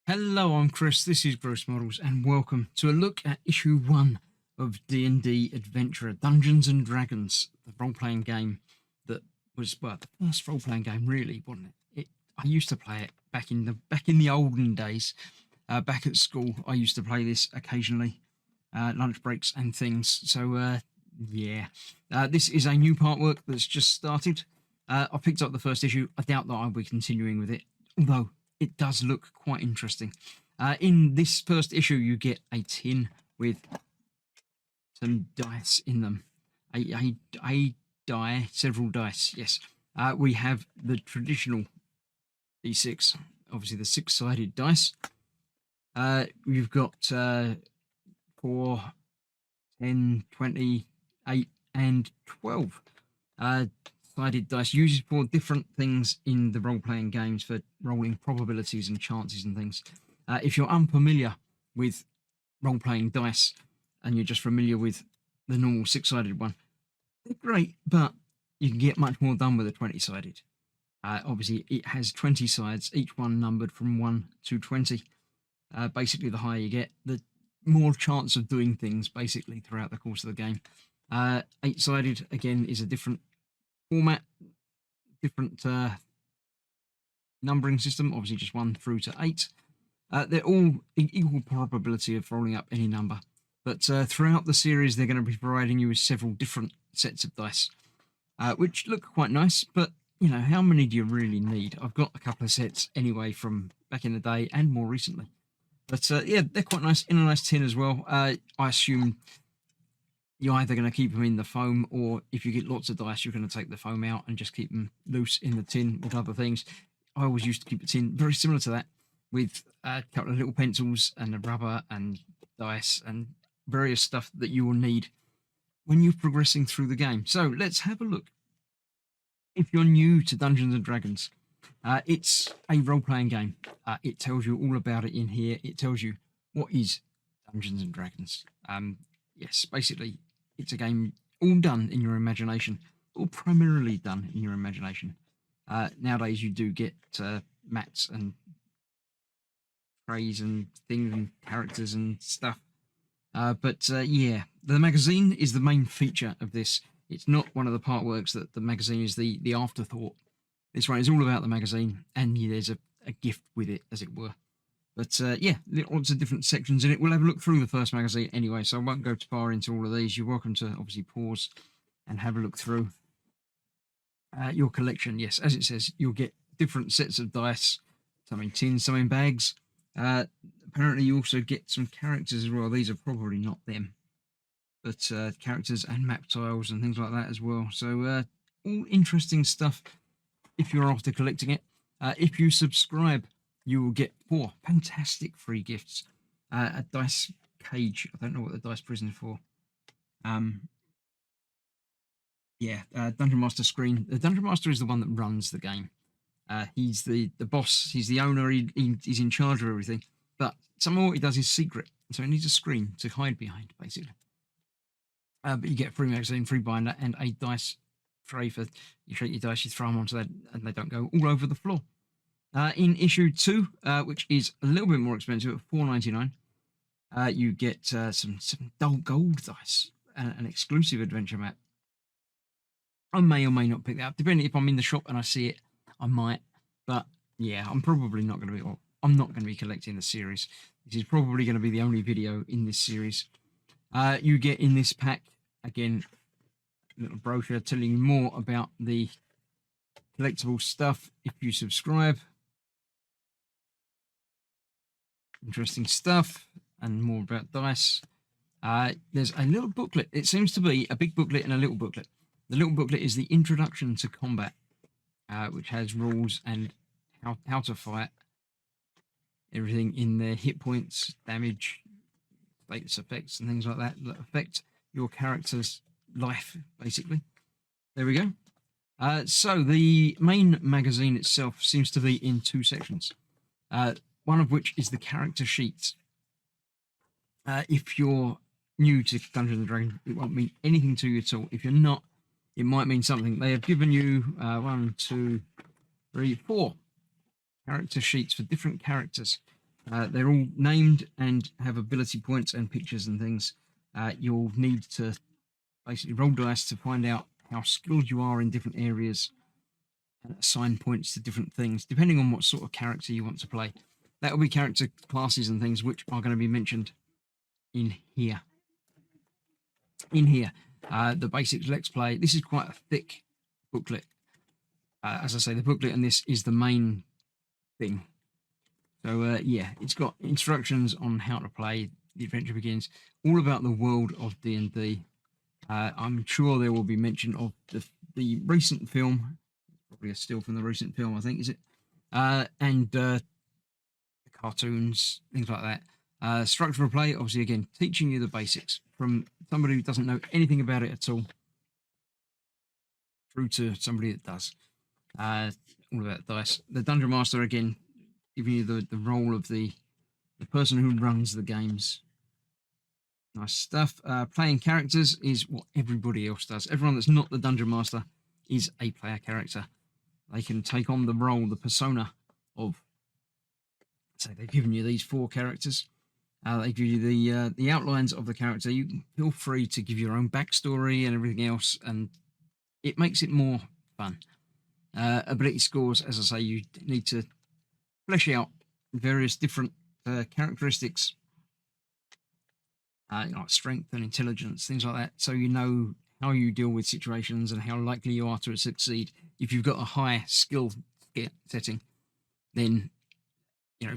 Hello, I'm Chris. This is Gross Models, and welcome to a look at issue 1 of D&D Adventurer Dungeons and Dragons, the role-playing game that was the first role-playing game, really, wasn't it? I used to play it back in the olden days. Back at school, I used to play this occasionally, lunch breaks and things. So yeah, this is a new partwork that's just started. I picked up the first issue. I doubt that I'll be continuing with it, although it does look quite interesting. In this first issue, you get a tin with some dice in them. A die, several dice, yes. We have the traditional D6, obviously the six-sided dice. You've got 4, 10, 20, 8, and 12 sided dice, used for different things in the role-playing games for rolling probabilities and chances and things. If you're unfamiliar with role-playing dice and you're just familiar with the normal six-sided one, they're great, but you can get much more done with a 20-sided. Obviously, it has 20 sides, each one numbered from 1 to 20. Basically, the higher you get, the more chance of doing things, basically, throughout the course of the game. 8-sided, again, is a different format, different numbering system, obviously just 1 through to 8. They're all equal probability of rolling up any number, but throughout the series they're going to be providing you with several different sets of dice, which look quite nice, but you know, how many do you really need? I've got a couple of sets anyway from back in the day and more recently, but yeah, they're quite nice, in a nice tin as well. I assume you're either going to keep them in the foam, or if you get lots of dice, you're going to take the foam out and just keep them loose in the tin with other things. I always used to keep a tin very similar to that, with a couple of little pencils and a rubber and dice and various stuff that you will need when you're progressing through the game. So let's have a look. If you're new to Dungeons and Dragons, it's a role-playing game. It tells you all about it in here. It tells you what is Dungeons and Dragons. Yes, basically, it's a game all done in your imagination, or primarily done in your imagination. Nowadays, you do get mats and trays and things and characters and stuff. But yeah, the magazine is the main feature of this. It's not one of the part works that the magazine is the afterthought. This one is all about the magazine, and yeah, there's a gift with it, as it were. But yeah, lots of different sections in it. We'll have a look through the first magazine anyway, so I won't go too far into all of these. You're welcome to obviously pause and have a look through your collection. Yes, as it says, you'll get different sets of dice, some in tins, some in bags. Apparently, you also get some characters as well. These are probably not them, but characters and map tiles and things like that as well. So all interesting stuff if you're after collecting it. If you subscribe, you will get 4 fantastic free gifts. A dice cage. I don't know what the dice prison is for. Yeah, Dungeon Master screen. The Dungeon Master is the one that runs the game. He's the boss. He's the owner. He's in charge of everything. But somehow what he does is secret, so he needs a screen to hide behind, basically. But you get a free magazine, free binder, and a dice tray for you shake your dice, you throw them onto that, and they don't go all over the floor. In issue 2, which is a little bit more expensive at $4.99, you get some dull gold dice and an exclusive adventure map. I may or may not pick that up, depending if I'm in the shop and I see it, I might. But yeah, I'm probably not going to be. Well, I'm not going to be collecting the series. This is probably going to be the only video in this series. You get in this pack again a little brochure telling you more about the collectible stuff if you subscribe. Interesting stuff and more about dice. There's a little booklet. It seems to be a big booklet and a little booklet. The little booklet is the Introduction to Combat, which has rules and how to fight. Everything in there, hit points, damage, status effects, and things like that affect your character's life, basically. There we go. So the main magazine itself seems to be in 2 sections, one of which is the character sheets. If you're new to Dungeons and Dragons, it won't mean anything to you at all. If you're not, it might mean something. They have given you 1, 2, 3, 4 character sheets for different characters. They're all named and have ability points and pictures and things. You'll need to basically roll dice to find out how skilled you are in different areas and assign points to different things, depending on what sort of character you want to play. That will be character classes and things which are going to be mentioned in here. The basics Let's Play. This is quite a thick booklet. As I say, the booklet and this is the main thing. So yeah, it's got instructions on how to play. The adventure begins. All about the world of D&D. I'm sure there will be mention of the recent film. Probably a still from the recent film, I think, is it? And the cartoons, things like that. Structure of play, obviously, again, teaching you the basics from somebody who doesn't know anything about it at all through to somebody that does. All about dice. The Dungeon Master, again, giving you the role of the person who runs the games. Nice stuff. Playing characters is what everybody else does. Everyone that's not the Dungeon Master is a player character. They can take on the role, the persona of, say, they've given you these 4 characters. They give you the outlines of the character. You can feel free to give your own backstory and everything else, and it makes it more fun. Ability scores, as I say, you need to flesh out various different characteristics, like strength and intelligence, things like that, so you know how you deal with situations and how likely you are to succeed. If you've got a high skill setting, then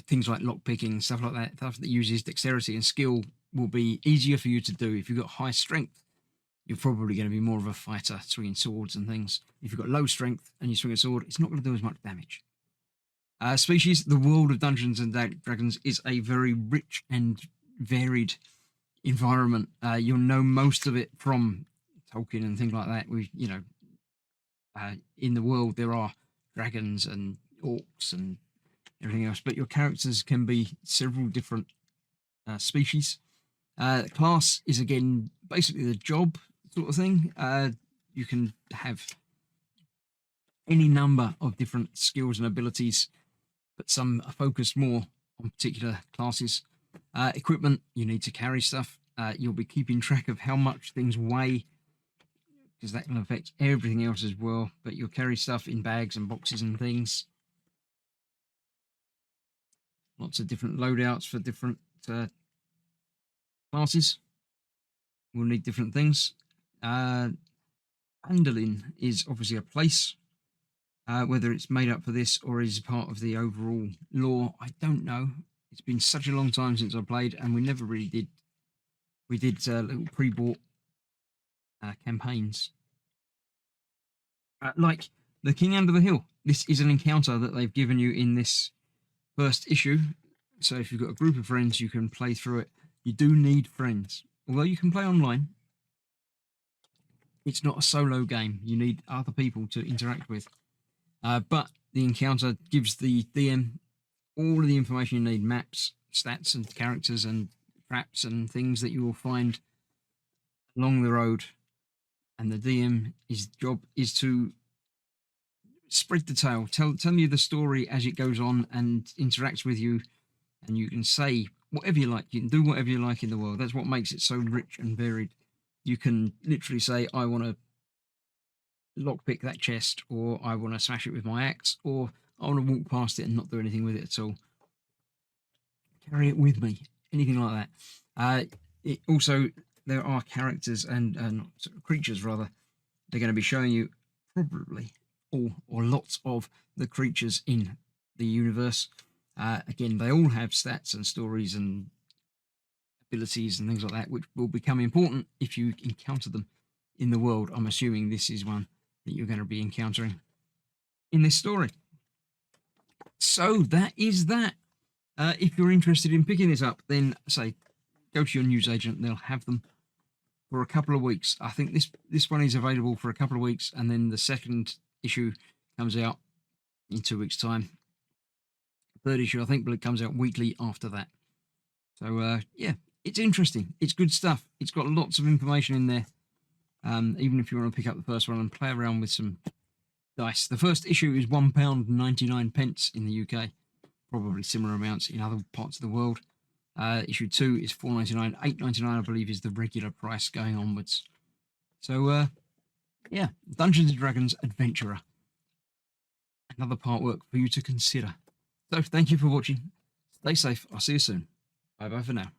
things like lockpicking, stuff like that, stuff that uses dexterity and skill will be easier for you to do. If you've got high strength, you're probably going to be more of a fighter, swinging swords and things. If you've got low strength and you swing a sword, it's not going to do as much damage. Species, the world of Dungeons and Dragons is a very rich and varied environment. You'll know most of it from Tolkien and things like that. In the world there are dragons and orcs and everything else, but your characters can be several different species. Class is, again, basically the job sort of thing. You can have any number of different skills and abilities, but some are focused more on particular classes. Equipment, you need to carry stuff. You'll be keeping track of how much things weigh, because that can affect everything else as well, but you'll carry stuff in bags and boxes and things. Lots of different loadouts for different classes. We'll need different things. Phandalin is obviously a place. Whether it's made up for this or is part of the overall lore, I don't know. It's been such a long time since I played, and we never really did. We did little pre-bought campaigns. Like the King Under the Hill. This is an encounter that they've given you in this first issue. So if you've got a group of friends, you can play through it. You do need friends. Although you can play online, it's not a solo game. You need other people to interact with. But the encounter gives the DM all of the information you need: maps, stats, and characters, and traps, and things that you will find along the road. And the DM's job is to spread the tale, tell you the story as it goes on, and interacts with you. And you can say whatever you like. You can do whatever you like in the world. That's what makes it so rich and varied. You can literally say, I want to lockpick that chest, or I want to smash it with my axe, or I want to walk past it and not do anything with it at all. Carry it with me. Anything like that. It also, there are characters and creatures, rather. They're going to be showing you probably all or lots of the creatures in the universe. Again, they all have stats and stories and abilities and things like that, which will become important if you encounter them in the world. I'm assuming this is one that you're going to be encountering in this story. So that is that. If you're interested in picking this up, then say go to your newsagent. They'll have them for a couple of weeks. I think this one is available for a couple of weeks, and then the second issue comes out in 2 weeks' time. Third issue, I think, but it comes out weekly after that. So yeah, it's interesting. It's good stuff. It's got lots of information in there. Even if you want to pick up the first one and play around with some dice. The first issue is £1.99 in the UK. probably similar amounts in other parts of the world. Issue 2 is $4.99, $8.99 I believe is the regular price going onwards. So yeah, Dungeons and Dragons Adventurer. Another partwork for you to consider. So thank you for watching. Stay safe. I'll see you soon. Bye bye for now.